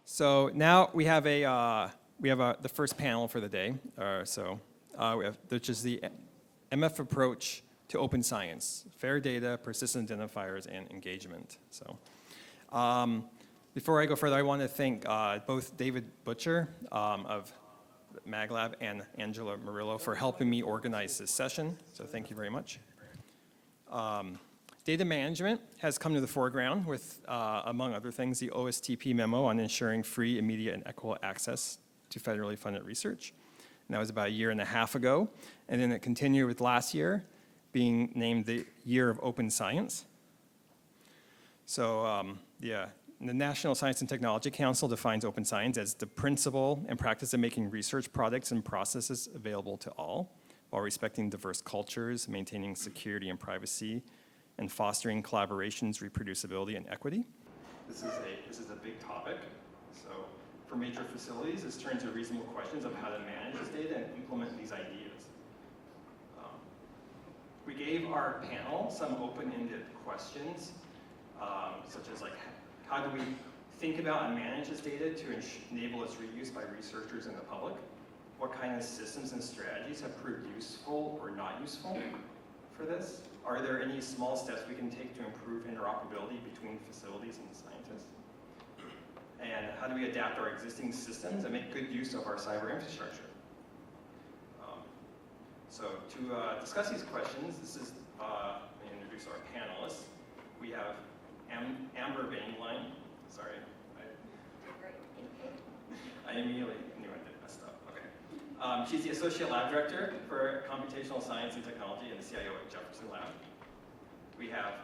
So now we have the first panel for the day. Which is the MF approach to open science: fair data, persistent identifiers, and engagement. So before I go further, I want to thank both David Butcher of MagLab and Angela Murillo for helping me organize this session. So thank you very much. Data management has come to the foreground with, among other things, the OSTP memo on ensuring free, immediate, and equitable access to federally funded research. And that was about a year and a half ago. And then it continued with last year being named the Year of Open Science. So the National Science and Technology Council defines open science as the principle and practice of making research products and processes available to all, while respecting diverse cultures, maintaining security and privacy, and fostering collaborations, reproducibility, and equity. This is a big topic. So for major facilities, this turns to reasonable questions of how to manage this data and implement these ideas. We gave our panel some open-ended questions, such as how do we think about and manage this data to enable its reuse by researchers and the public? What kind of systems and strategies have proved useful or not useful for this? Are there any small steps we can take to improve interoperability between facilities and scientists? And how do we adapt our existing systems and make good use of our cyber infrastructure? So to discuss these questions, let me introduce our panelists. We have Amber Boehnlein. Sorry, I immediately knew I did messed up. Okay. She's the Associate Lab Director for Computational Science and Technology and the CIO at Jefferson Lab. We have,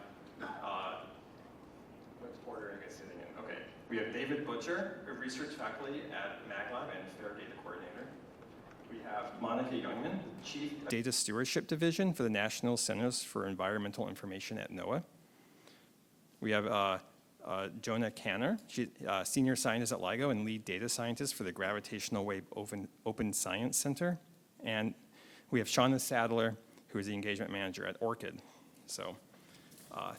what order are you guys sitting in? Okay. We have David Butcher, a research faculty at MagLab and Fair Data Coordinator. We have Monica Youngman, Chief Data Stewardship Division for the National Centers for Environmental Information at NOAA. We have Jonah Kanner, Senior Scientist at LIGO and Lead Data Scientist for the Gravitational Wave Open Science Center. And we have Shawna Sadler, who is the Engagement Manager at ORCID. So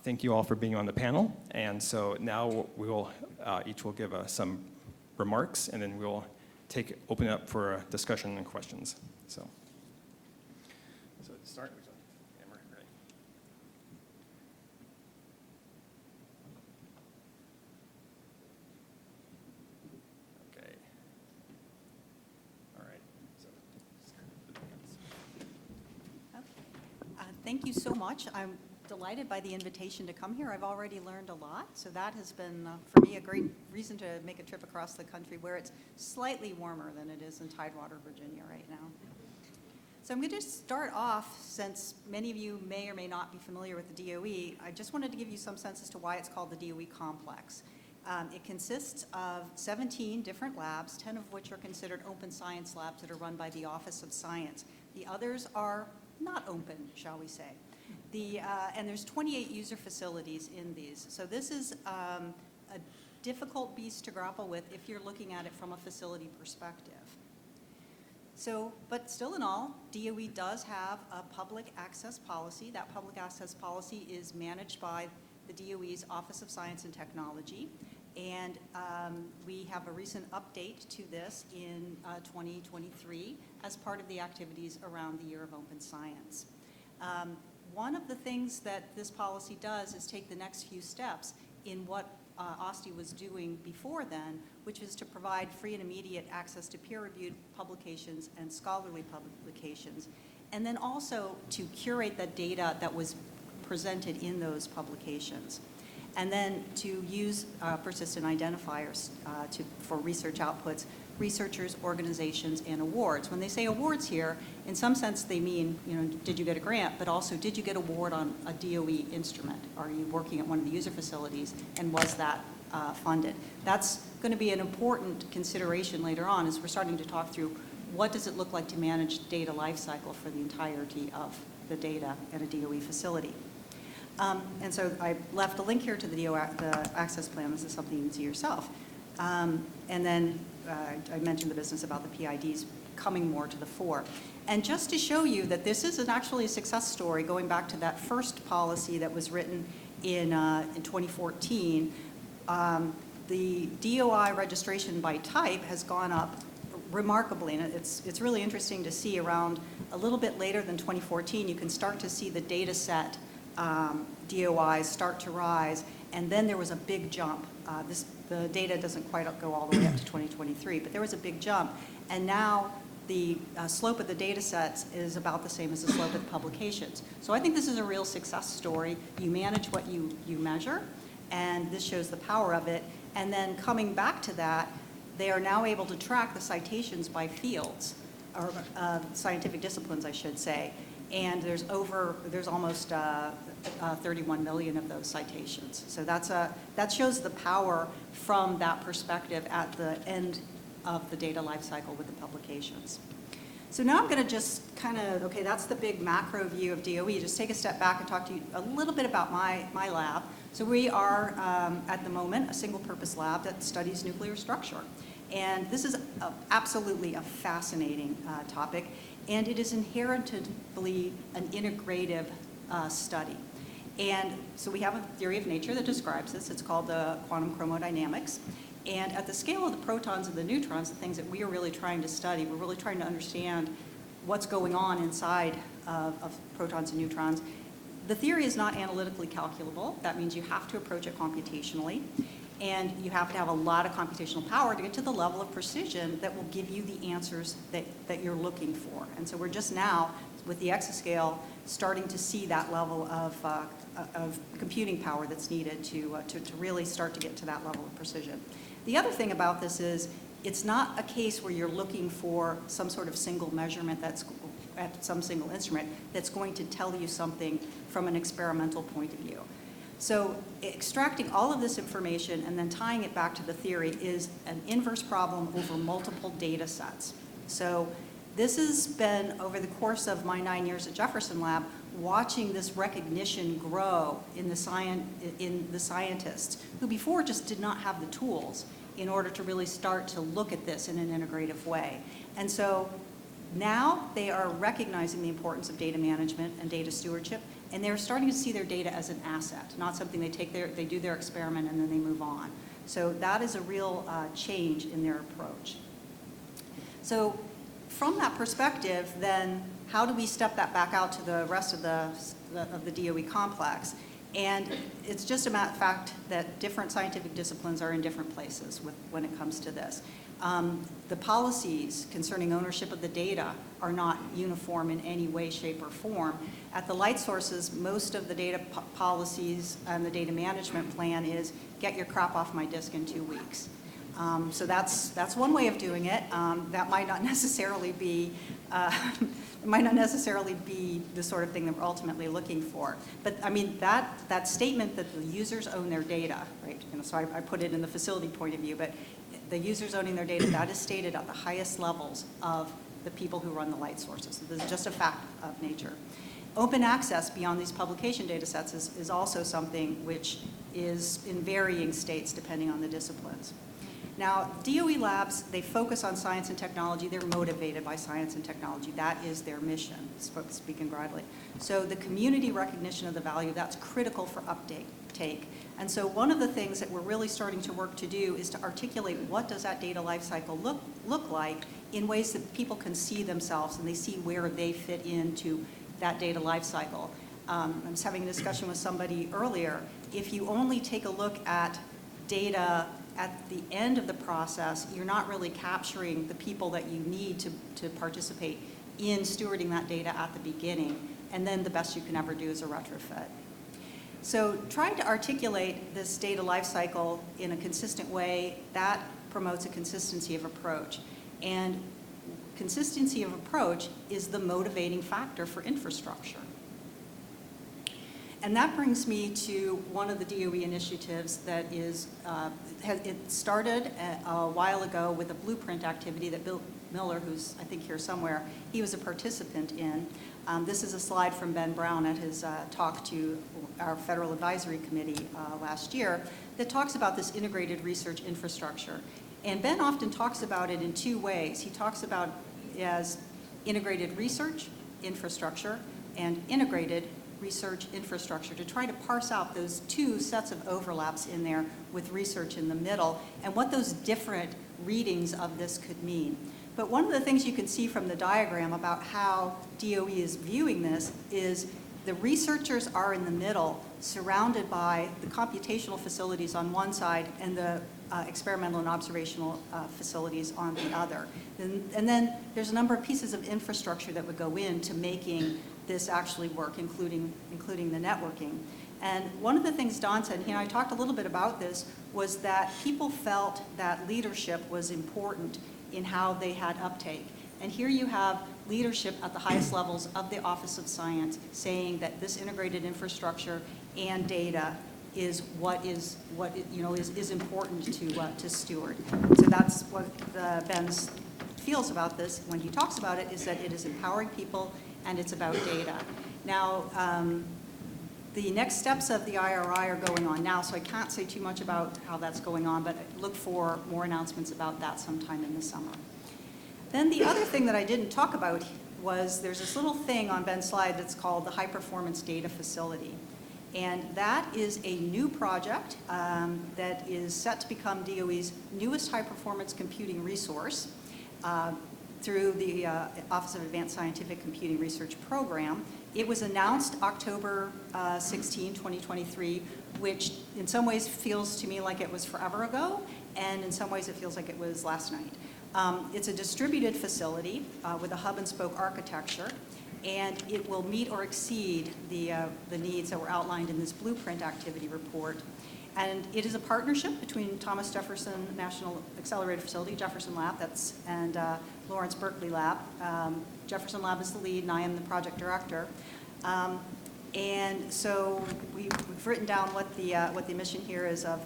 thank you all for being on the panel. And so now we will each will give some remarks, and then we'll open it up for a discussion and questions. So to start, Amber, ready? Okay. All right. So okay. Thank you so much. I'm delighted by the invitation to come here. I've already learned a lot, so that has been, for me, a great reason to make a trip across the country where it's slightly warmer than it is in Tidewater, Virginia right now. So I'm going to start off, since many of you may or may not be familiar with the DOE, I just wanted to give you some sense as to why it's called the DOE complex. It consists of 17 different labs, 10 of which are considered open science labs that are run by the Office of Science. The others are not open, shall we say. And there's 28 user facilities in these. So this is a difficult beast to grapple with if you're looking at it from a facility perspective. So, but still in all, DOE does have a public access policy. That public access policy is managed by the DOE's Office of Science and Technology. And we have a recent update to this in 2023 as part of the activities around the Year of Open Science. One of the things that this policy does is take the next few steps in what OSTI was doing before then, which is to provide free and immediate access to peer-reviewed publications and scholarly publications, and then also to curate the data that was presented in those publications, and then to use persistent identifiers for research outputs, researchers, organizations, and awards. When they say awards here, in some sense they mean, did you get a grant, but also did you get an award on a DOE instrument? Are you working at one of the user facilities, and was that funded? That's going to be an important consideration later on as we're starting to talk through what does it look like to manage data lifecycle for the entirety of the data at a DOE facility. And so I left a link here to the access plan. This is something you can see yourself. And then I mentioned the business about the PIDs coming more to the fore. And just to show you that this is actually a success story, going back to that first policy that was written in 2014, the the DOI registration by type has gone up remarkably, and it's really interesting to see around a little bit later than 2014, you can start to see the data set DOIs start to rise, and then there was a big jump. The data doesn't quite go all the way up to 2023, but there was a big jump, and now the slope of the data sets is about the same as the slope of the publications. So I think this is a real success story. You manage what you measure, and this shows the power of it. And then coming back to that, they are now able to track the citations by fields, or scientific disciplines, I should say. And there's almost 31 million of those citations. So that shows the power from that perspective at the end of the data lifecycle with the publications. So now I'm going to just kind of, okay, that's the big macro view of DOE. Just take a step back and talk to you a little bit about my lab. So we are, at the moment, a single-purpose lab that studies nuclear structure. And this is absolutely a fascinating topic, and it is inherently an integrative study. And so we have a theory of nature that describes this. It's called the quantum chromodynamics. And at the scale of the protons and the neutrons, the things that we are really trying to study, we're really trying to understand what's going on inside of protons and neutrons. The theory is not analytically calculable. That means you have to approach it computationally. And you have to have a lot of computational power to get to the level of precision that will give you the answers that you're looking for. And so we're just now, with the exascale, starting to see that level of computing power that's needed to really start to get to that level of precision. The other thing about this is it's not a case where you're looking for some sort of single measurement that's at some single instrument that's going to tell you something from an experimental point of view. So extracting all of this information and then tying it back to the theory is an inverse problem over multiple data sets. So this has been, over the course of my 9 years at Jefferson Lab, watching this recognition grow in the scientists who before just did not have the tools in order to really start to look at this in an integrative way. And so now they are recognizing the importance of data management and data stewardship, and they're starting to see their data as an asset, not something they do their experiment and then they move on. So that is a real change in their approach. So from that perspective, then, how do we step that back out to the rest of the DOE complex? And it's just a matter of fact that different scientific disciplines are in different places when it comes to this. The policies concerning ownership of the data are not uniform in any way, shape, or form. At the light sources, most of the data policies and the data management plan is get your crap off my disk in 2 weeks. So that's one way of doing it. That might not necessarily be the sort of thing that we're ultimately looking for. But I mean, that statement that the users own their data, right? So I put it in the facility point of view, but the users owning their data, that is stated at the highest levels of the people who run the light sources. So this is just a fact of nature. Open access beyond these publication data sets is also something which is in varying states depending on the disciplines. Now, DOE labs, they focus on science and technology. They're motivated by science and technology. That is their mission, speaking broadly. So the community recognition of the value, that's critical for uptake. And so one of the things that we're really starting to work to do is to articulate what does that data lifecycle look like in ways that people can see themselves and they see where they fit into that data lifecycle. I was having a discussion with somebody earlier. If you only take a look at data at the end of the process, you're not really capturing the people that you need to participate in stewarding that data at the beginning, and then the best you can ever do is a retrofit. So trying to articulate this data lifecycle in a consistent way, that promotes a consistency of approach. And consistency of approach is the motivating factor for infrastructure. And that brings me to one of the DOE initiatives that is, it started a while ago with a blueprint activity that Bill Miller, who's I think here somewhere, he was a participant in. This is a slide from Ben Brown at his talk to our Federal Advisory Committee last year that talks about this integrated research infrastructure. And Ben often talks about it in two ways. He talks about it as integrated research infrastructure and integrated research infrastructure, to try to parse out those two sets of overlaps in there with research in the middle and what those different readings of this could mean. But one of the things you can see from the diagram about how DOE is viewing this is the researchers are in the middle, surrounded by the computational facilities on one side and the experimental and observational facilities on the other. And then there's a number of pieces of infrastructure that would go into making this actually work, including the networking. And one of the things Don said, he and I talked a little bit about this, was that people felt that leadership was important in how they had uptake. And here you have leadership at the highest levels of the Office of Science saying that this integrated infrastructure and data is what is important to steward. So that's what Ben feels about this when he talks about it, is that it is empowering people and it's about data. Now, the next steps of the IRI are going on now, so I can't say too much about how that's going on, but look for more announcements about that sometime in the summer. Then the other thing that I didn't talk about was there's this little thing on Ben's slide that's called the High Performance Data Facility. And that is a new project that is set to become DOE's newest high-performance computing resource through the Office of Advanced Scientific Computing Research Program. It was announced October 16, 2023, which in some ways feels to me like it was forever ago, and in some ways it feels like it was last night. It's a distributed facility with a hub and spoke architecture, and it will meet or exceed the needs that were outlined in this blueprint activity report. And it is a partnership between Thomas Jefferson National Accelerator Facility, Jefferson Lab, and Lawrence Berkeley Lab. Jefferson Lab is the lead, and I am the project director. And so we've written down what the mission here is of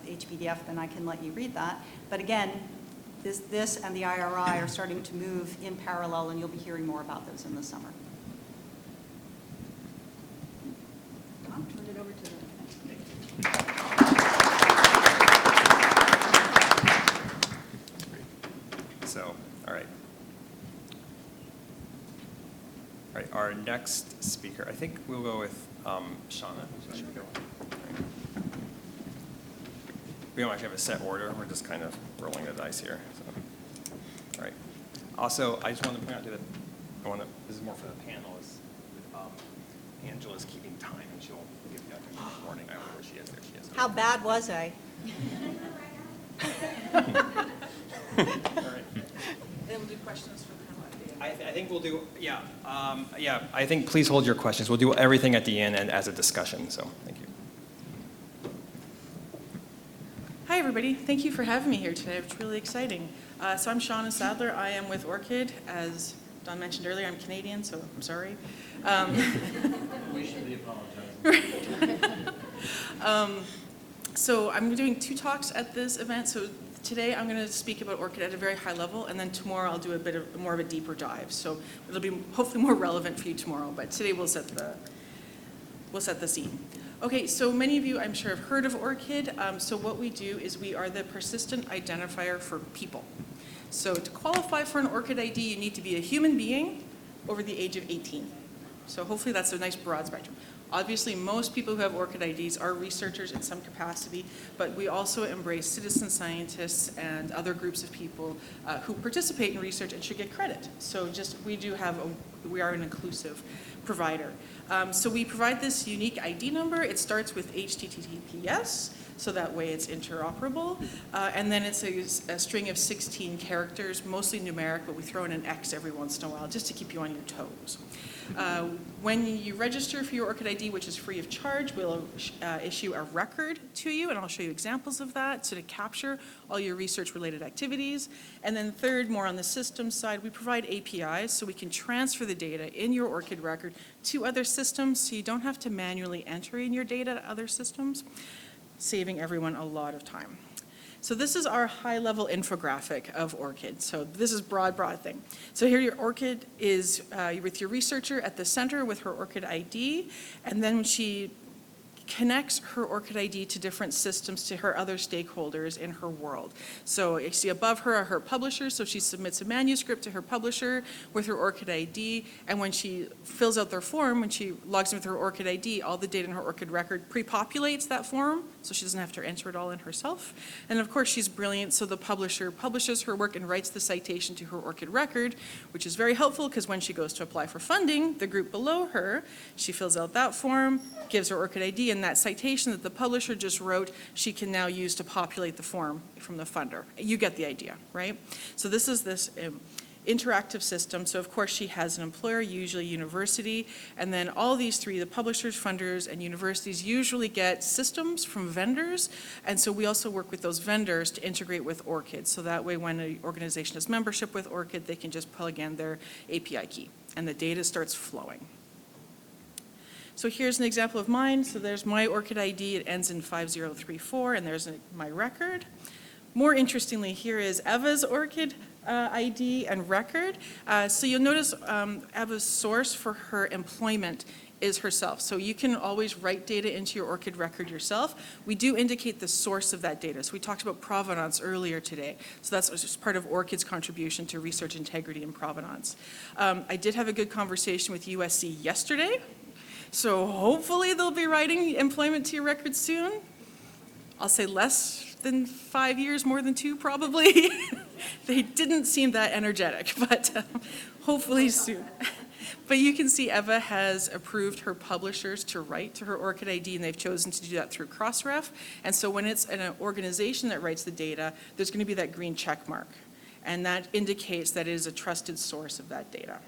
HPDF, and I can let you read that. But again, this and the IRI are starting to move in parallel, and you'll be hearing more about those in the summer. Tom, turn it over to the next. So, all right. All right, our next speaker, I think we'll go with Shawna. Should we go? We don't actually have a set order. We're just kind of rolling the dice here. So. All right. Also, I just wanted to point out that this is more for the panel, is Angela's keeping time, and she'll give you a warning. I don't know where she is. There she is. How bad was I? All right. Then we'll do questions for the panel at the end. I think we'll do, I think please hold your questions. We'll do everything at the end and as a discussion, so thank you. Hi, everybody. Thank you for having me here today. It's really exciting. So I'm Shawna Sadler. I am with ORCID. As Don mentioned earlier, I'm Canadian, so I'm sorry. We should be apologizing. So I'm doing 2 talks at this event. So today I'm going to speak about ORCID at a very high level, and then tomorrow I'll do a bit of more of a deeper dive. So it'll be hopefully more relevant for you tomorrow, but today we'll set the scene. Okay, so many of you, I'm sure, have heard of ORCID. So what we do is we are the persistent identifier for people. So to qualify for an ORCID ID, you need to be a human being over the age of 18. So hopefully that's a nice broad spectrum. Obviously, most people who have ORCID IDs are researchers in some capacity, but we also embrace citizen scientists and other groups of people who participate in research and should get credit. So we are an inclusive provider. So we provide this unique ID number. It starts with HTTPS, so that way it's interoperable. And then it's a string of 16 characters, mostly numeric, but we throw in an X every once in a while just to keep you on your toes. When you register for your ORCID ID, which is free of charge, we'll issue a record to you, and I'll show you examples of that, so to capture all your research-related activities. And then third, more on the systems side, we provide APIs, so we can transfer the data in your ORCID record to other systems, so you don't have to manually enter in your data to other systems, saving everyone a lot of time. So this is our high-level infographic of ORCID. So this is broad thing. So here your ORCID is with your researcher at the center with her ORCID ID, and then when she connects her ORCID ID to different systems, to her other stakeholders in her world. So you see above her are her publishers, so she submits a manuscript to her publisher with her ORCID ID, and when she fills out their form, when she logs in with her ORCID ID, all the data in her ORCID record pre-populates that form, so she doesn't have to enter it all in herself. And of course, she's brilliant, so the publisher publishes her work and writes the citation to her ORCID record, which is very helpful because when she goes to apply for funding, the group below her, she fills out that form, gives her ORCID ID, and that citation that the publisher just wrote, she can now use to populate the form from the funder. You get the idea, right? So this is this interactive system. So of course she has an employer, usually a university, and then all these three, the publishers, funders, and universities usually get systems from vendors, and so we also work with those vendors to integrate with ORCID. So that way when an organization has membership with ORCID, they can just plug in their API key, and the data starts flowing. So here's an example of mine. So there's my ORCID ID, it ends in 5034, and there's my record. More interestingly, here is Eva's ORCID ID and record. So you'll notice Eva's source for her employment is herself. So you can always write data into your ORCID record yourself. We do indicate the source of that data. So we talked about provenance earlier today. So that's just part of ORCID's contribution to research integrity and provenance. I did have a good conversation with USC yesterday. So hopefully they'll be writing employment to your record soon. I'll say less than 5 years, more than 2 probably. They didn't seem that energetic, but hopefully soon. But you can see Eva has approved her publishers to write to her ORCID ID, and they've chosen to do that through Crossref. And so when it's an organization that writes the data, there's going to be that green check mark. And that indicates that it is a trusted source of that data.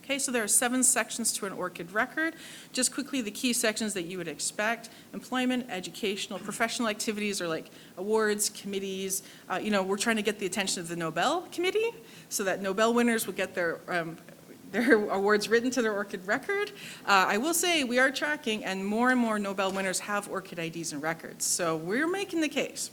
Okay, so there are 7 sections to an ORCID record. Just quickly, the key sections that you would expect: employment, educational, professional activities are like awards, committees. We're trying to get the attention of the Nobel Committee so that Nobel winners will get their awards written to their ORCID record. I will say we are tracking, and more Nobel winners have ORCID IDs and records. So we're making the case.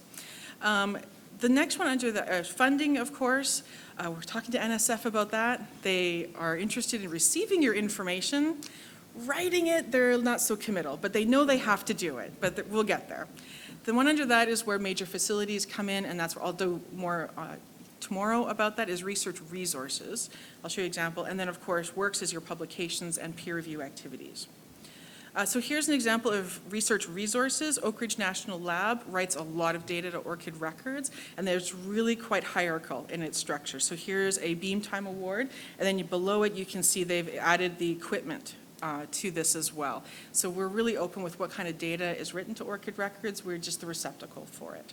The next one under the funding, of course, we're talking to NSF about that. They are interested in receiving your information. Writing it, they're not so committal, but they know they have to do it, but we'll get there. The one under that is where major facilities come in, and that's where I'll do more tomorrow about that, is research resources. I'll show you an example. And then, of course, works as your publications and peer review activities. So here's an example of research resources. Oak Ridge National Lab writes a lot of data to ORCID records, and there's really quite hierarchical in its structure. So here's a Beam Time Award, and then below it you can see they've added the equipment to this as well. So we're really open with what kind of data is written to ORCID records. We're just the receptacle for it.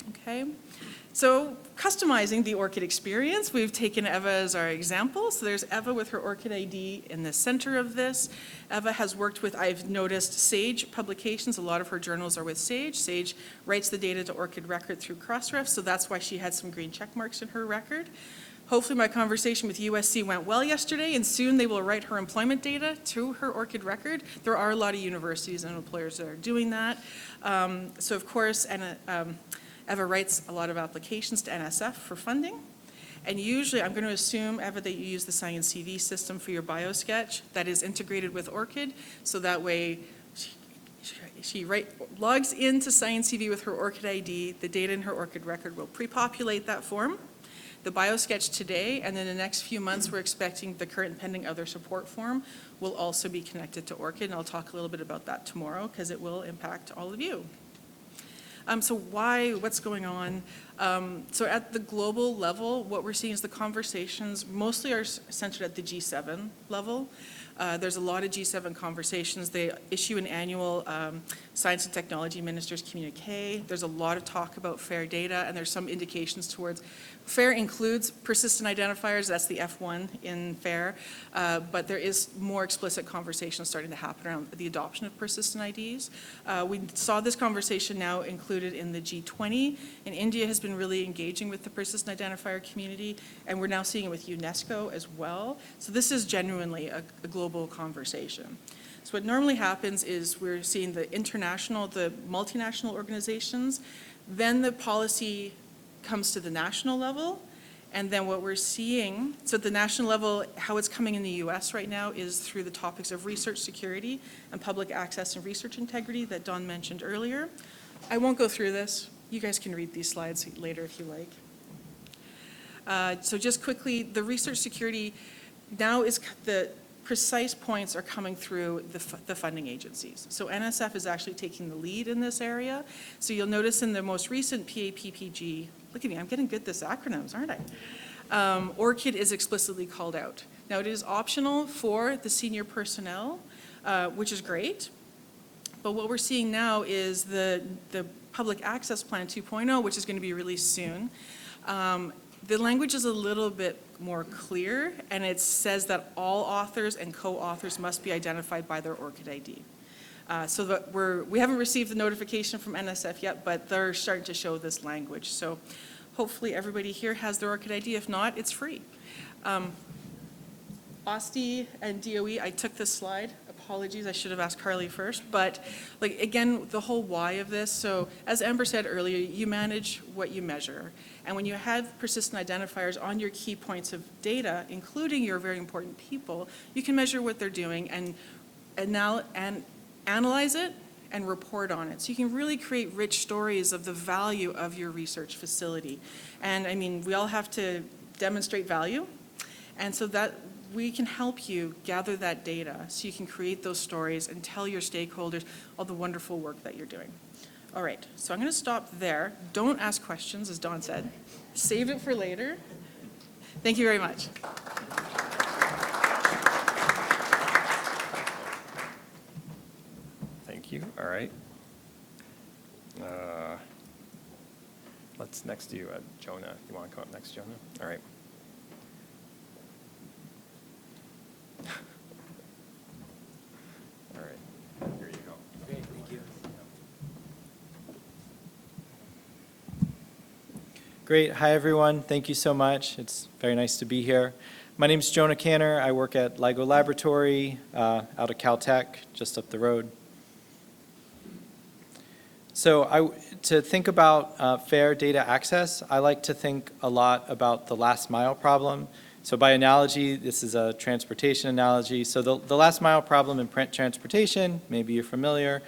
Okay, so customizing the ORCID experience, we've taken Eva as our example. So there's Eva with her ORCID ID in the center of this. Eva has worked with, I've noticed, Sage publications. A lot of her journals are with Sage. Sage writes the data to ORCID record through Crossref, so that's why she had some green check marks in her record. Hopefully my conversation with USC went well yesterday, and soon they will write her employment data to her ORCID record. There are a lot of universities and employers that are doing that. So of course, Eva writes a lot of applications to NSF for funding. And usually, I'm going to assume, Eva, that you use the Science CV system for your biosketch that is integrated with ORCID. So that way, she logs into Science CV with her ORCID ID. The data in her ORCID record will pre-populate that form. The biosketch today, and then the next few months, we're expecting the current and pending other support form will also be connected to ORCID. And I'll talk a little bit about that tomorrow because it will impact all of you. So what's going on? So at the global level, what we're seeing is the conversations mostly are centered at the G7 level. There's a lot of G7 conversations. They issue an annual Science and Technology Ministers communique. There's a lot of talk about FAIR data, and there's some indications towards FAIR includes persistent identifiers. That's the F1 in FAIR, but there is more explicit conversation starting to happen around the adoption of persistent IDs. We saw this conversation now included in the G20, and India has been really engaging with the persistent identifier community, and we're now seeing it with UNESCO as well. So this is genuinely a global conversation. So what normally happens is we're seeing the multinational organizations, then the policy comes to the national level, And then what we're seeing, so at the national level, how it's coming in the US right now is through the topics of research security and public access and research integrity that Don mentioned earlier. I won't go through this. You guys can read these slides later if you like. So just quickly, the research security now is the precise points are coming through the funding agencies. So NSF is actually taking the lead in this area. So you'll notice in the most recent PAPPG, look at me, I'm getting good at this acronyms, aren't I? ORCID is explicitly called out. Now it is optional for the senior personnel, which is great. But what we're seeing now is the Public Access Plan 2.0, which is going to be released soon. The language is a little bit more clear, and it says that all authors and co-authors must be identified by their ORCID ID. So that we haven't received the notification from NSF yet, but they're starting to show this language. So hopefully everybody here has their ORCID ID. If not, it's free. OSTI and DOE, I took this slide. Apologies, I should have asked Carly first. But like again, the whole why of this. So as Amber said earlier, you manage what you measure. And when you have persistent identifiers on your key points of data, including your very important people, you can measure what they're doing and analyze it and report on it. So you can really create rich stories of the value of your research facility. And I mean, we all have to demonstrate value. And so that we can help you gather that data so you can create those stories and tell your stakeholders all the wonderful work that you're doing. All right, so I'm going to stop there. Don't ask questions, as Dawn said. Save it for later. Thank you very much. Thank you. All right. Let's next do Jonah. You want to come up next, Jonah? All right. All right. Here you go. Great, thank you. Great. Hi, everyone. Thank you so much. It's very nice to be here. My name is Jonah Kanner. I work at LIGO Laboratory out of Caltech, just up the road. So to think about fair data access, I like to think a lot about the last mile problem. So by analogy, this is a transportation analogy. So the last mile problem in print transportation, maybe you're familiar,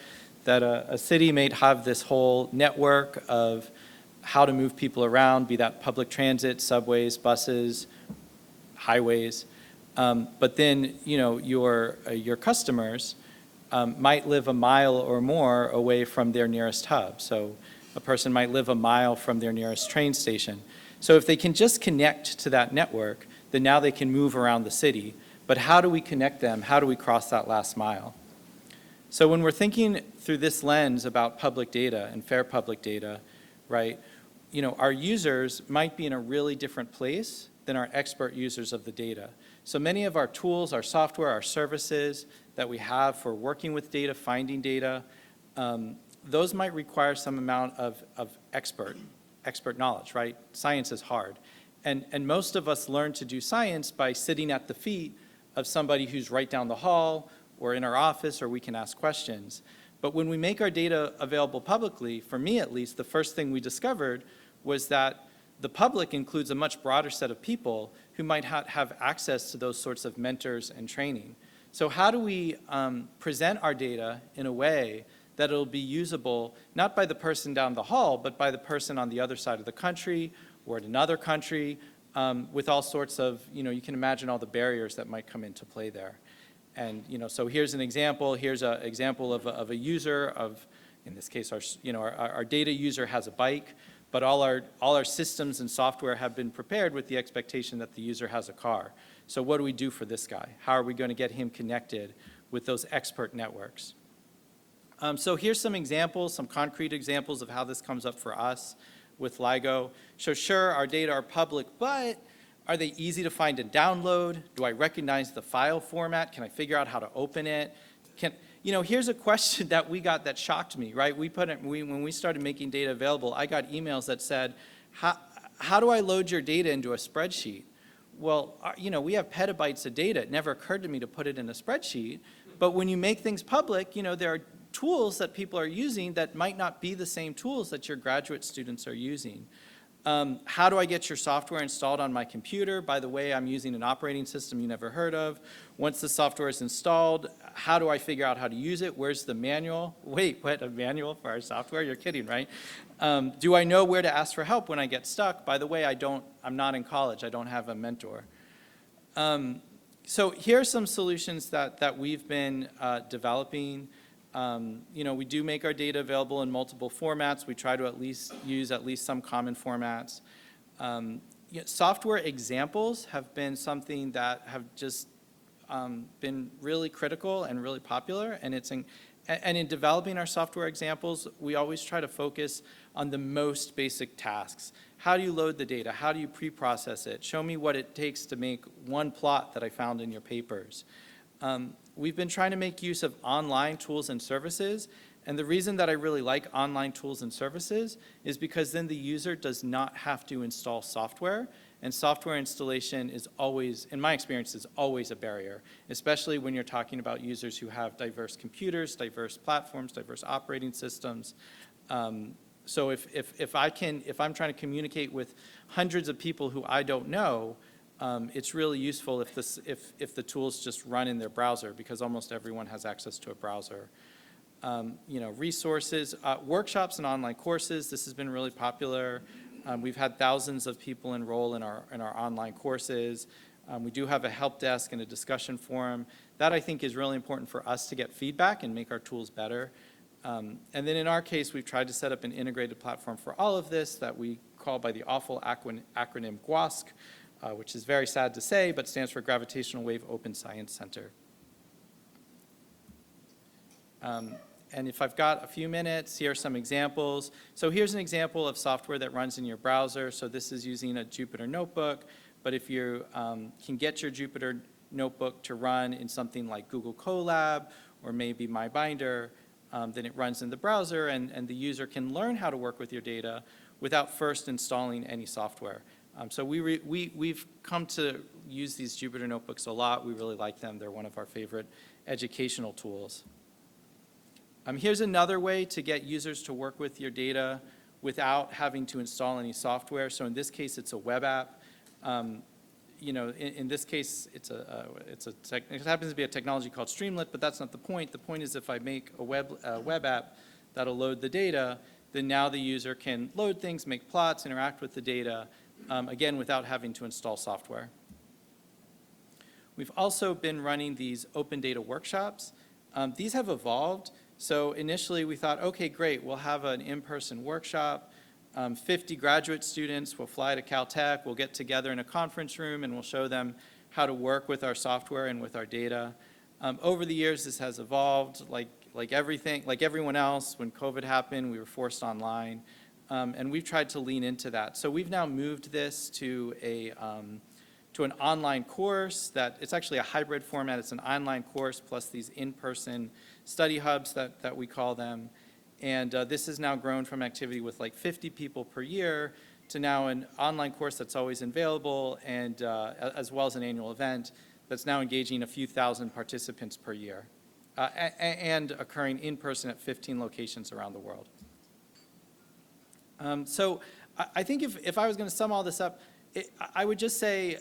that a city may have this whole network of how to move people around, be that public transit, subways, buses, highways. But then, you know, your customers might live a mile or more away from their nearest hub. So a person might live a mile from their nearest train station. So if they can just connect to that network, then now they can move around the city. But how do we connect them? How do we cross that last mile? So when we're thinking through this lens about public data and fair public data, right, you know, our users might be in a really different place than our expert users of the data. So many of our tools, our software, our services that we have for working with data, finding data, those might require some amount of expert knowledge, right? Science is hard. And most of us learn to do science by sitting at the feet of somebody who's right down the hall or in our office, or we can ask questions. But when we make our data available publicly, for me at least, the first thing we discovered was that the public includes a much broader set of people who might have access to those sorts of mentors and training. So how do we present our data in a way that it'll be usable not by the person down the hall, but by the person on the other side of the country or in another country, with all sorts of, you know, you can imagine all the barriers that might come into play there. And, you know, so here's an example. Here's an example of a user of, in this case, our data user has a bike, but all our systems and software have been prepared with the expectation that the user has a car. So what do we do for this guy? How are we going to get him connected with those expert networks? So here's some examples, some concrete examples of how this comes up for us with LIGO. So sure, our data are public, but are they easy to find and download? Do I recognize the file format? Can I figure out how to open it? You know, here's a question that we got that shocked me, right? When we started making data available, I got emails that said, how do I load your data into a spreadsheet? Well, you know, we have petabytes of data. It never occurred to me to put it in a spreadsheet. But when you make things public, you know, there are tools that people are using that might not be the same tools that your graduate students are using. How do I get your software installed on my computer? By the way, I'm using an operating system you never heard of. Once the software is installed, how do I figure out how to use it? Where's the manual? Wait, what, a manual for our software? You're kidding, right? Do I know where to ask for help when I get stuck? By the way, I'm not in college. I don't have a mentor. So here are some solutions that we've been developing. We do make our data available in multiple formats. We try to at least use at least some common formats. Software examples have been something that have just been really critical and really popular. And in developing our software examples, we always try to focus on the most basic tasks. How do you load the data? How do you pre-process it? Show me what it takes to make one plot that I found in your papers. We've been trying to make use of online tools and services, and the reason that I really like online tools and services is because then the user does not have to install software, and software installation is always, in my experience, is always a barrier, especially when you're talking about users who have diverse computers, diverse platforms, diverse operating systems. So if I'm trying to communicate with hundreds of people who I don't know, it's really useful if the tools just run in their browser, because almost everyone has access to a browser. Resources, workshops and online courses. This has been really popular. We've had thousands of people enroll in our online courses. We do have a help desk and a discussion forum. That, I think, is really important for us to get feedback and make our tools better. And then in our case, we've tried to set up an integrated platform for all of this that we call by the awful acronym GWOSC, which is very sad to say, but stands for Gravitational Wave Open Science Center. And if I've got a few minutes, here are some examples. So here's an example of software that runs in your browser. So this is using a Jupyter notebook, but if you can get your Jupyter notebook to run in something like Google Colab or maybe MyBinder, then it runs in the browser, and the user can learn how to work with your data without first installing any software. So we've come to use these Jupyter notebooks a lot. We really like them. They're one of our favorite educational tools. Here's another way to get users to work with your data without having to install any software. So in this case, it's a web app. In this case, it happens to be a technology called Streamlit, but that's not the point. The point is if I make a web app that'll load the data, then now the user can load things, make plots, interact with the data, again, without having to install software. We've also been running these open data workshops. These have evolved. So initially we thought, okay, great, we'll have an in-person workshop. 50 graduate students will fly to Caltech. We'll get together in a conference room and we'll show them how to work with our software and with our data. Over the years, this has evolved like everyone else. When COVID happened, we were forced online. And we've tried to lean into that. So we've now moved this to an online course that it's actually a hybrid format. It's an online course plus these in-person study hubs that we call them. And this has now grown from activity with like 50 people per year to now an online course that's always available, and as well as an annual event that's now engaging a few thousand participants per year and occurring in person at 15 locations around the world. So I think if I was going to sum all this up, I would just say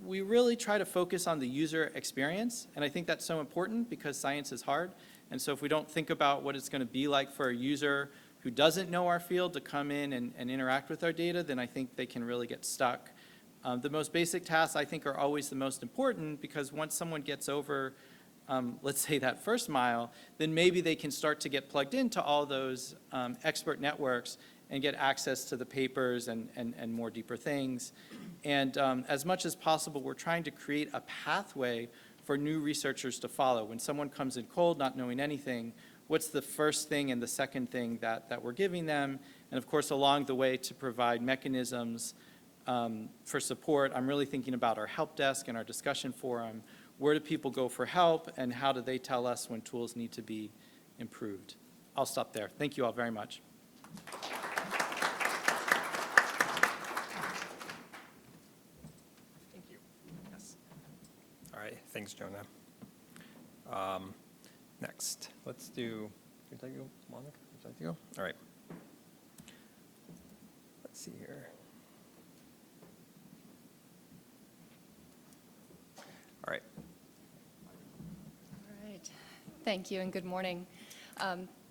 we really try to focus on the user experience, and I think that's so important because science is hard. And so if we don't think about what it's going to be like for a user who doesn't know our field to come in and interact with our data, then I think they can really get stuck. The most basic tasks, I think, are always the most important, because once someone gets over, let's say, that first mile, then maybe they can start to get plugged into all those expert networks and get access to the papers and more deeper things. And as much as possible, we're trying to create a pathway for new researchers to follow. When someone comes in cold, not knowing anything, what's the first thing and the second thing that we're giving them? And of course, along the way, to provide mechanisms for support. I'm really thinking about our help desk and our discussion forum. Where do people go for help, and how do they tell us when tools need to be improved? I'll stop there. Thank you all very much. Thank you. Yes. All right. Thanks, Jonah. Next, let's do. Would you like to go, Monica? Would you like to go? All right. Let's Let's see here. All right. All right. Thank you and good morning.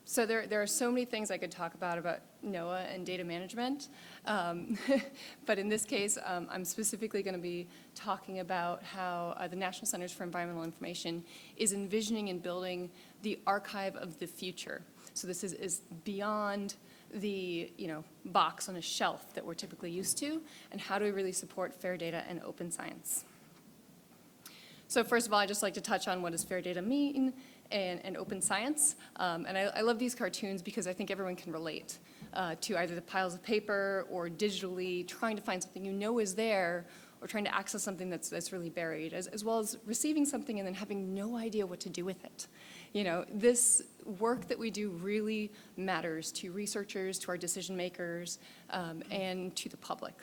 So there are so many things I could talk about NOAA and data management. But in this case, I'm specifically going to be talking about how the National Centers for Environmental Information is envisioning and building the archive of the future. So this is beyond the box on a shelf that we're typically used to, and how do we really support fair data and open science. So first of all, I'd just like to touch on what does fair data mean and open science. And I love these cartoons because I think everyone can relate to either the piles of paper or digitally trying to find something you know is there, or trying to access something that's really buried, as well as receiving something and then having no idea what to do with it. This work that we do really matters to researchers, to our decision makers, and to the public.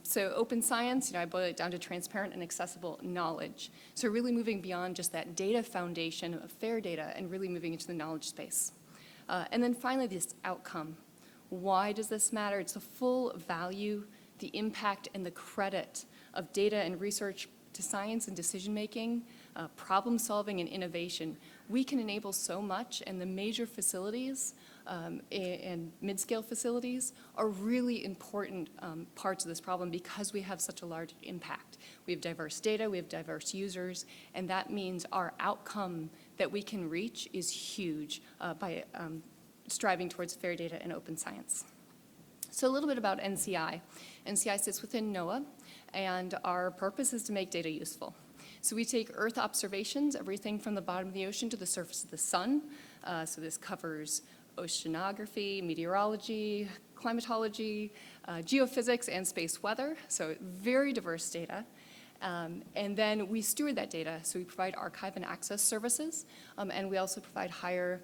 So open science, I boil it down to transparent and accessible knowledge. So really moving beyond just that data foundation of fair data and really moving into the knowledge space. And then finally, this outcome. Why does this matter? It's the full value, the impact, and the credit of data and research to science and decision-making, problem solving and innovation. We can enable so much, and the major facilities and mid-scale facilities are really important parts of this problem because we have such a large impact. We have diverse data, we have diverse users, and that means our outcome that we can reach is huge by striving towards fair data and open science. So a little bit about NCEI. NCEI sits within NOAA, and our purpose is to make data useful. So we take Earth observations, everything from the bottom of the ocean to the surface of the sun. So this covers oceanography, meteorology, climatology, geophysics, and space weather. So very diverse data. And then we steward that data. So we provide archive and access services, and we also provide higher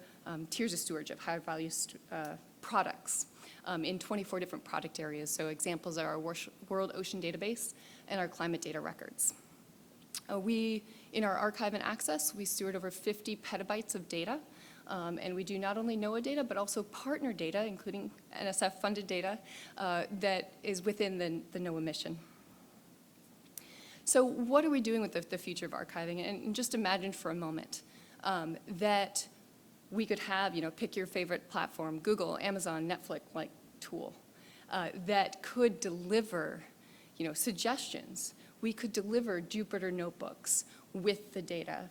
tiers of stewardship, higher value products in 24 different product areas. So examples are our World Ocean Database and our climate data records. In our archive and access, we steward over 50 petabytes of data. And we do not only NOAA data, but also partner data, including NSF-funded data, that is within the NOAA mission. So what are we doing with the future of archiving? And just imagine for a moment that we could have, pick your favorite platform, Google, Amazon, Netflix-like tool that could deliver, suggestions. We could deliver Jupyter notebooks with the data.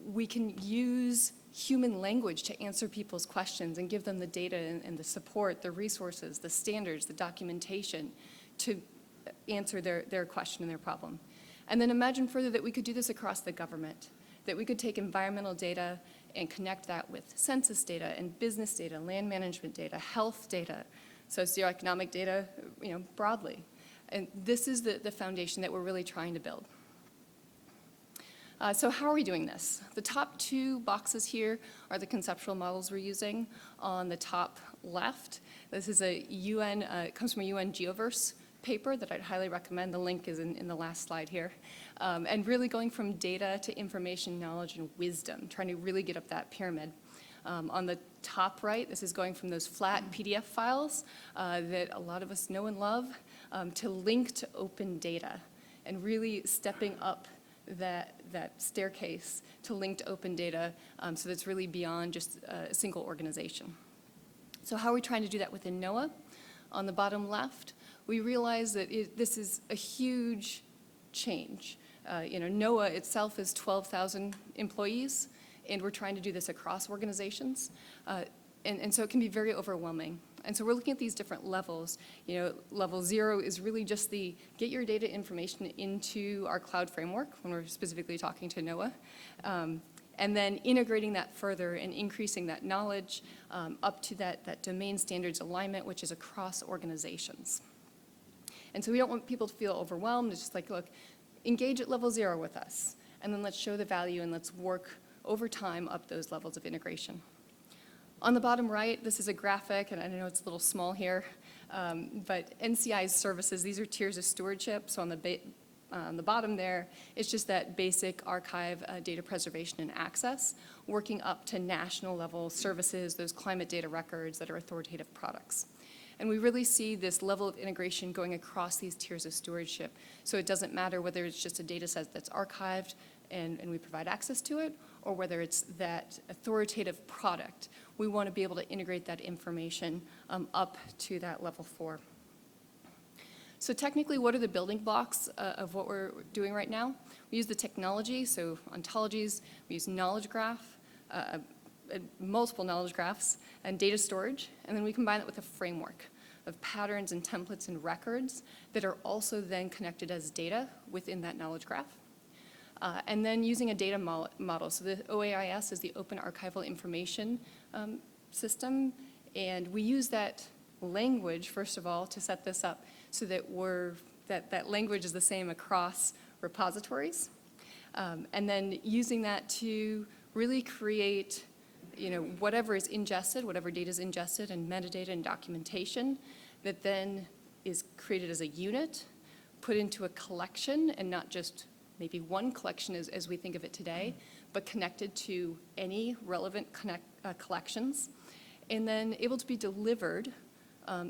We can use human language to answer people's questions and give them the data and the support, the resources, the standards, the documentation to answer their question and their problem. And then imagine further that we could do this across the government, that we could take environmental data and connect that with census data and business data, land management data, health data, socioeconomic data, broadly. And this is the foundation that we're really trying to build. So how are we doing this? The top two boxes here are the conceptual models we're using. On the top left, this is it comes from a UN Geoverse paper that I'd highly recommend. The link is in the last slide here. And really going from data to information, knowledge, and wisdom, trying to really get up that pyramid. On the top right, this is going from those flat PDF files that a lot of us know and love to link to open data, and really stepping up that staircase to link to open data so that's really beyond just a single organization. So how are we trying to do that within NOAA? On the bottom left, we realize that this is a huge change. NOAA itself is 12,000 employees, and we're trying to do this across organizations. And so it can be very overwhelming. And so we're looking at these different levels. Level 0 is really just get your data information into our cloud framework when we're specifically talking to NOAA. And then integrating that further and increasing that knowledge up to that domain standards alignment, which is across organizations. And so we don't want people to feel overwhelmed. It's just like, look, engage at level 0 with us, and then let's show the value and let's work over time up those levels of integration. On the bottom right, this is a graphic, and I know it's a little small here, but NCEI's services, these are tiers of stewardship. So on the bottom there, it's just that basic archive data preservation and access, working up to national level services, those climate data records that are authoritative products. And we really see this level of integration going across these tiers of stewardship. So it doesn't matter whether it's just a data set that's archived and we provide access to it, or whether it's that authoritative product. We want to be able to integrate that information up to that level 4. So technically, what are the building blocks of what we're doing right now? We use the technology, so ontologies, we use knowledge graph, multiple knowledge graphs, and data storage, and then we combine it with a framework of patterns and templates and records that are also then connected as data within that knowledge graph. And then using a data model. So the OAIS is the Open Archival Information System, and we use that language, first of all, to set this up so that that language is the same across repositories. And then using that to really create whatever is ingested, whatever data is ingested, and metadata and documentation that then is created as a unit, put into a collection, and not just maybe one collection as we think of it today, but connected to any relevant collections, and then able to be delivered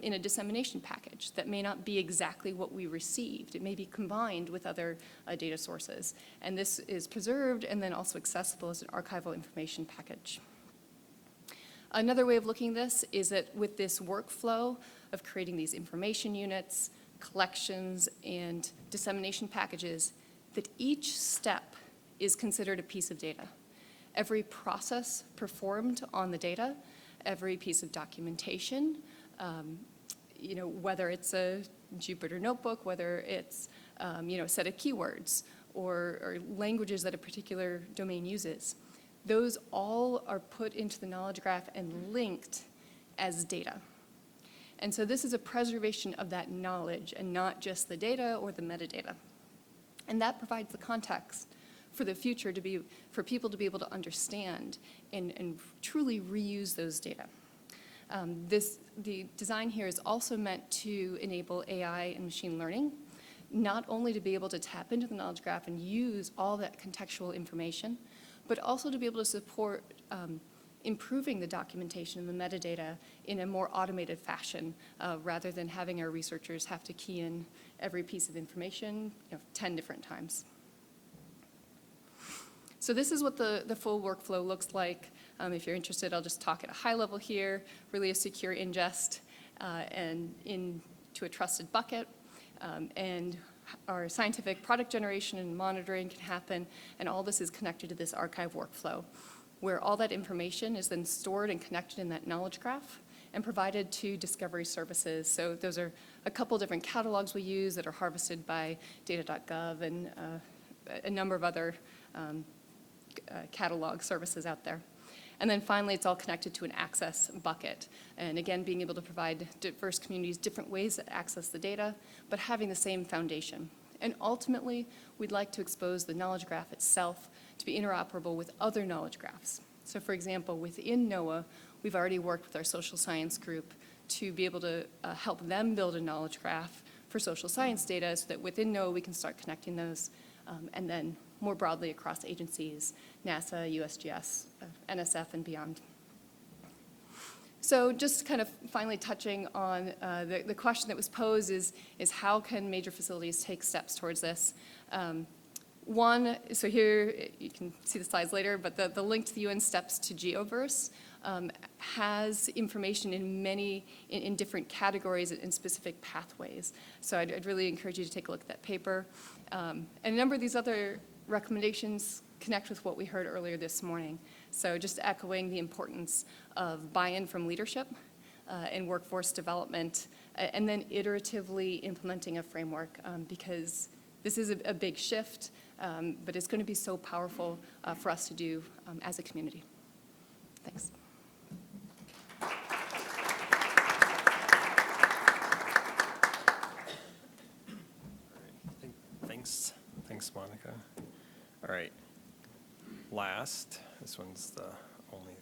in a dissemination package that may not be exactly what we received. It may be combined with other data sources. And this is preserved and then also accessible as an archival information package. Another way of looking at this is that with this workflow of creating these information units, collections, and dissemination packages, that each step is considered a piece of data. Every process performed on the data, every piece of documentation, whether it's a Jupyter notebook, whether it's a set of keywords or languages that a particular domain uses, those all are put into the knowledge graph and linked as data. And so this is a preservation of that knowledge and not just the data or the metadata. And that provides the context for the future for people to be able to understand and truly reuse those data. The design here is also meant to enable AI and machine learning, not only to be able to tap into the knowledge graph and use all that contextual information, but also to be able to support improving the documentation and the metadata in a more automated fashion, rather than having our researchers have to key in every piece of information 10 different times. So this is what the full workflow looks like. If you're interested, I'll just talk at a high level here, really a secure ingest and into a trusted bucket. And our scientific product generation and monitoring can happen, and all this is connected to this archive workflow, where all that information is then stored and connected in that knowledge graph and provided to discovery services. So those are a couple different catalogs we use that are harvested by data.gov and a number of other catalog services out there. And then finally, it's all connected to an access bucket. And again, being able to provide diverse communities different ways to access the data, but having the same foundation. And ultimately, we'd like to expose the knowledge graph itself to be interoperable with other knowledge graphs. So for example, within NOAA, we've already worked with our social science group to be able to help them build a knowledge graph for social science data so that within NOAA we can start connecting those, and then more broadly across agencies, NASA, USGS, NSF, and beyond. So just kind of finally touching on the question that was posed is how can major facilities take steps towards this? So here, you can see the slides later, but the link to the UN Steps to Geoverse has information in different categories and specific pathways. So I'd really encourage you to take a look at that paper. And a number of these other recommendations connect with what we heard earlier this morning. So just echoing the importance of buy-in from leadership and workforce development, and then iteratively implementing a framework, because this is a big shift, but it's going to be so powerful for us to do as a community. Thanks. Thanks, Monica. All right. Last, this one's the only.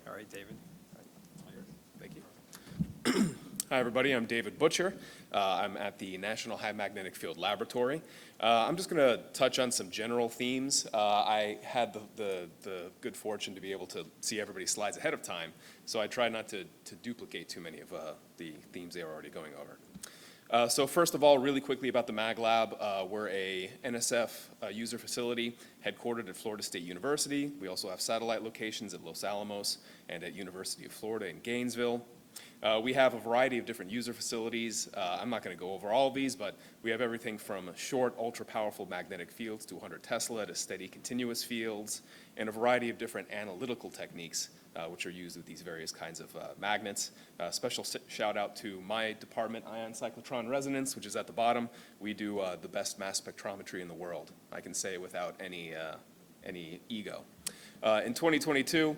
All right, David. Thank you. Hi, everybody. I'm David Butcher. I'm at the National High Magnetic Field Laboratory. I'm just going to touch on some general themes. I had the good fortune to be able to see everybody's slides ahead of time, so I tried not to duplicate too many of the themes they were already going over. So first of all, really quickly about the MagLab, we're a NSF user facility headquartered at Florida State University. We also have satellite locations at Los Alamos and at University of Florida in Gainesville. We have a variety of different user facilities. I'm not going to go over all of these, but we have everything from short, ultra-powerful magnetic fields to 100 Tesla to steady continuous fields, and a variety of different analytical techniques which are used with these various kinds of magnets. Special shout out to my department, ion cyclotron resonance, which is at the bottom. We do the best mass spectrometry in the world. I can say without any ego. In 2022,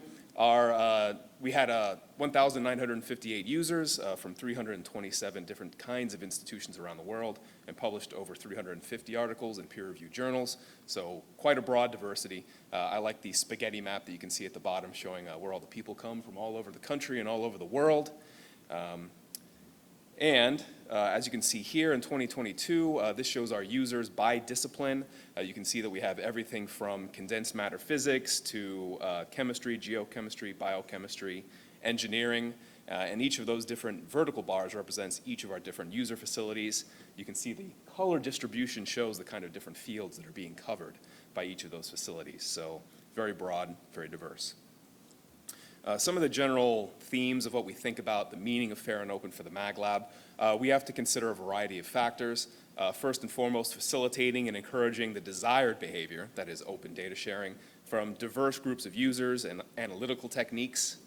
we had 1,958 users from 327 different kinds of institutions around the world and published over 350 articles in peer-reviewed journals, so quite a broad diversity. I like the spaghetti map that you can see at the bottom showing where all the people come from all over the country and all over the world. As you can see here in 2022, this shows our users by discipline. You can see that we have everything from condensed matter physics to chemistry, geochemistry, biochemistry, engineering, and each of those different vertical bars represents each of our different user facilities. You can see the color distribution shows the kind of different fields that are being covered by each of those facilities. So very broad, very diverse. Some of the general themes of what we think about the meaning of fair and open for the MagLab, we have to consider a variety of factors. First and foremost, facilitating and encouraging the desired behavior, that is open data sharing, from diverse groups of users and analytical techniques.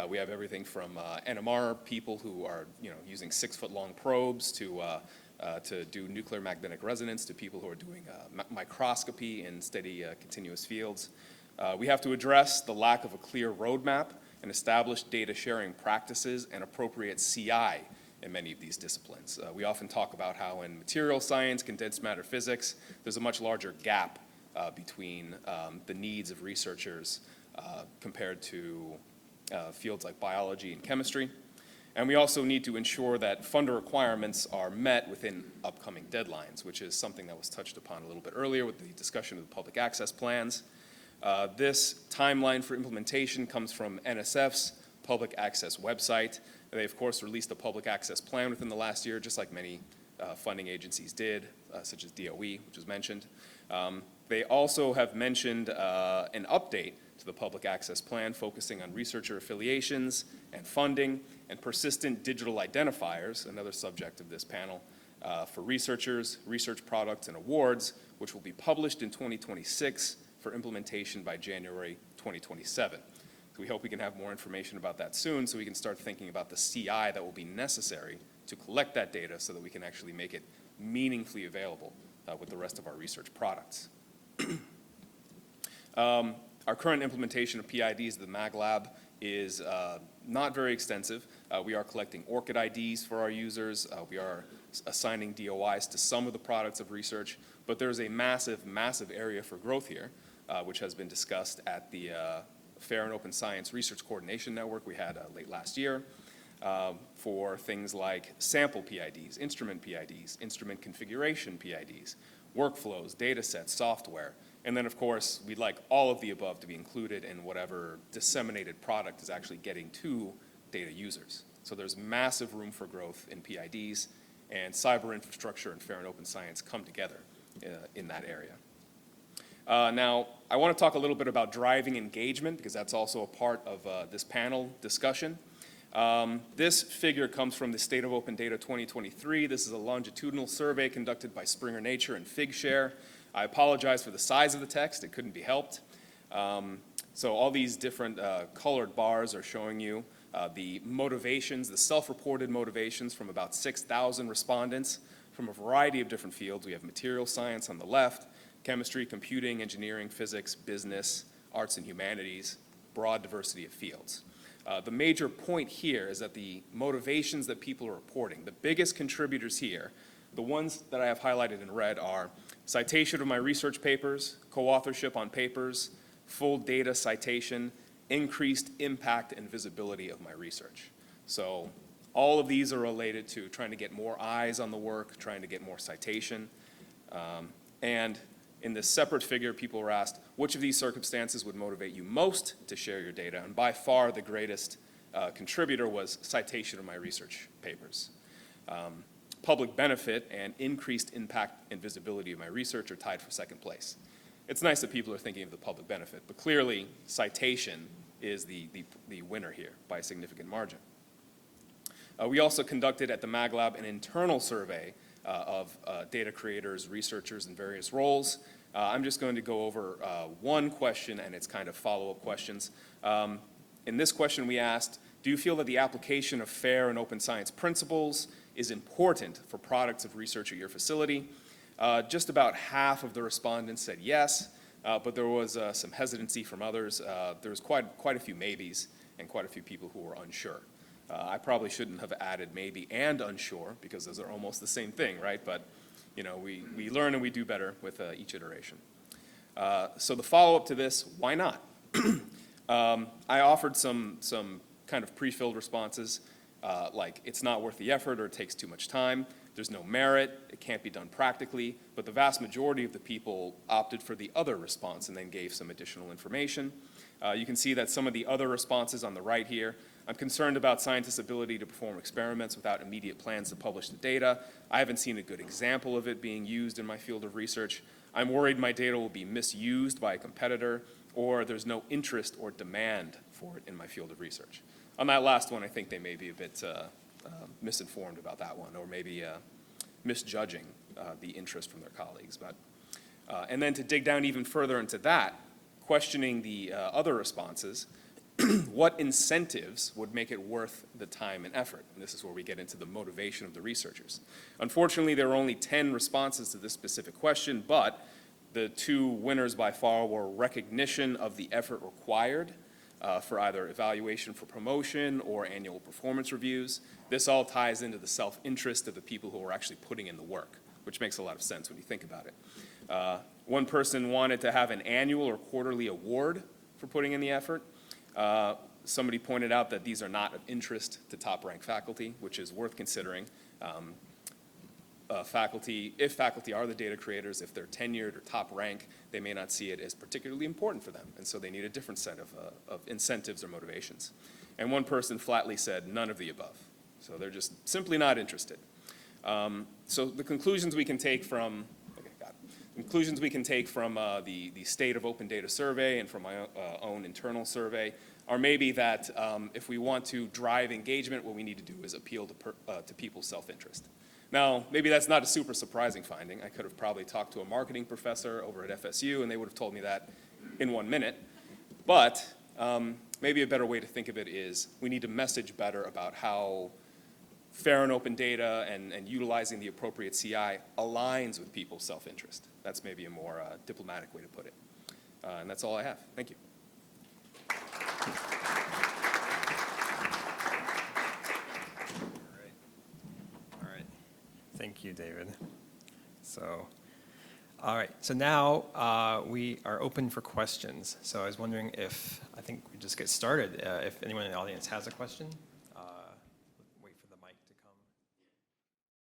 We have everything from NMR people who are using 6-foot-long probes to do nuclear magnetic resonance, to people who are doing microscopy in steady continuous fields. We have to address the lack of a clear roadmap and establish data sharing practices and appropriate CI in many of these disciplines. We often talk about how in material science, condensed matter physics, there's a much larger gap between the needs of researchers compared to fields like biology and chemistry. And we also need to ensure that funder requirements are met within upcoming deadlines, which is something that was touched upon a little bit earlier with the discussion of the public access plans. This timeline for implementation comes from NSF's public access website. They, of course, released a public access plan within the last year, just like many funding agencies did, such as DOE, which was mentioned. They also have mentioned an update to the public access plan focusing on researcher affiliations and funding and persistent digital identifiers, another subject of this panel, for researchers, research products, and awards, which will be published in 2026 for implementation by January 2027. So we hope we can have more information about that soon so we can start thinking about the CI that will be necessary to collect that data so that we can actually make it meaningfully available with the rest of our research products. Our current implementation of PIDs at the MagLab is not very extensive. We are collecting ORCID IDs for our users. We are assigning DOIs to some of the products of research, but there's a massive, massive area for growth here, which has been discussed at the Fair and Open Science Research Coordination Network we had late last year for things like sample PIDs, instrument configuration PIDs, workflows, data sets, software. And then, of course, we'd like all of the above to be included in whatever disseminated product is actually getting to data users. So there's massive room for growth in PIDs, and Cyberinfrastructure and Fair and Open Science come together in that area. Now, I want to talk a little bit about driving engagement, because that's also a part of this panel discussion. This figure comes from the State of Open Data 2023. This is a longitudinal survey conducted by Springer Nature and Figshare. I apologize for the size of the text. It couldn't be helped. So all these different colored bars are showing you the motivations, the self-reported motivations from about 6,000 respondents from a variety of different fields. We have material science on the left, chemistry, computing, engineering, physics, business, arts and humanities, broad diversity of fields. The major point here is that the motivations that people are reporting, the biggest contributors here, the ones that I have highlighted in red are citation of my research papers, co-authorship on papers, full data citation, increased impact and visibility of my research. So All of these are related to trying to get more eyes on the work, trying to get more citation. And in this separate figure, people were asked, which of these circumstances would motivate you most to share your data? And by far, the greatest contributor was citation of my research papers. Public benefit and increased impact and visibility of my research are tied for second place. It's nice that people are thinking of the public benefit, but clearly citation is the winner here by a significant margin. We also conducted at the MagLab an internal survey of data creators, researchers in various roles. I'm just going to go over one question and its kind of follow-up questions. In this question we asked, do you feel that the application of fair and open science principles is important for products of research at your facility? Just about half of the respondents said yes, but there was some hesitancy from others. There was quite a few maybes and quite a few people who were unsure. I probably shouldn't have added maybe and unsure because those are almost the same thing, right? But you know, we learn and we do better with each iteration. So the follow-up to this, why not? I offered some kind of pre-filled responses, like it's not worth the effort or it takes too much time. There's no merit, it can't be done practically, but the vast majority of the people opted for the other response and then gave some additional information. You can see that some of the other responses on the right here, I'm concerned about scientists' ability to perform experiments without immediate plans to publish the data. I haven't seen a good example of it being used in my field of research. I'm worried my data will be misused by a competitor, or there's no interest or demand for it in my field of research. On that last one, I think they may be a bit misinformed about that one, or maybe misjudging the interest from their colleagues. But, and then to dig down even further into that, questioning the other responses, what incentives would make it worth the time and effort? And this is where we get into the motivation of the researchers. Unfortunately, there were only 10 responses to this specific question, but the two winners by far were recognition of the effort required for either evaluation for promotion or annual performance reviews. This all ties into the self-interest of the people who are actually putting in the work, which makes a lot of sense when you think about it. One person wanted to have an annual or quarterly award for putting in the effort. Somebody pointed out that these are not of interest to top-ranked faculty, which is worth considering. If faculty are the data creators, if they're tenured or top rank, they may not see it as particularly important for them, and so they need a different set of incentives or motivations. And one person flatly said none of the above, so they're just simply not interested. So the conclusions we can take from the State of Open Data survey and from my own internal survey are maybe that if we want to drive engagement, what we need to do is appeal to people's self-interest. Now, maybe that's not a super surprising finding. I could have probably talked to a marketing professor over at FSU and they would have told me that in 1 minute. But maybe a better way to think of it is we need to message better about how fair and open data and utilizing the appropriate CI aligns with people's self-interest. That's maybe a more diplomatic way to put it. And that's all I have. Thank you. All right. Thank you, David. So, all right. So now we are open for questions. So I was wondering if, I think we just get started, if anyone in the audience has a question.